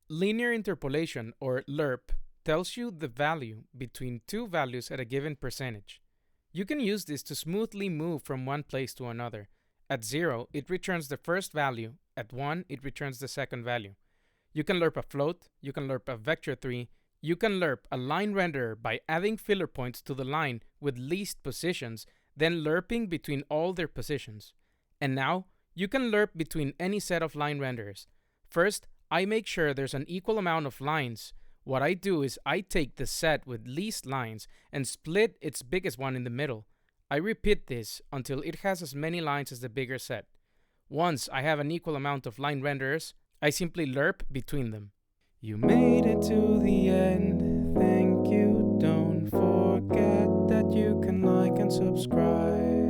Linear interpolation, or Lerp, tells you the value between two values at a given percentage. You can use this to smoothly move from one place to another. At 0, it returns the first value. At 1, it returns the second value. You can lerp a float, you can lerp a vector tree, you can lerp a line renderer by adding filler points to the line with least positions, then lerping between all their positions. And now, you can lerp between any set of line renderers. First, I make sure there's an equal amount of lines. What I do is I take the set with least lines and split its biggest one in the middle. I repeat this until it has as many lines as the bigger set. Once I have an equal amount of line renderers, I simply lerp between them. You made it to the end, thank you. Don't forget that you can like and subscribe.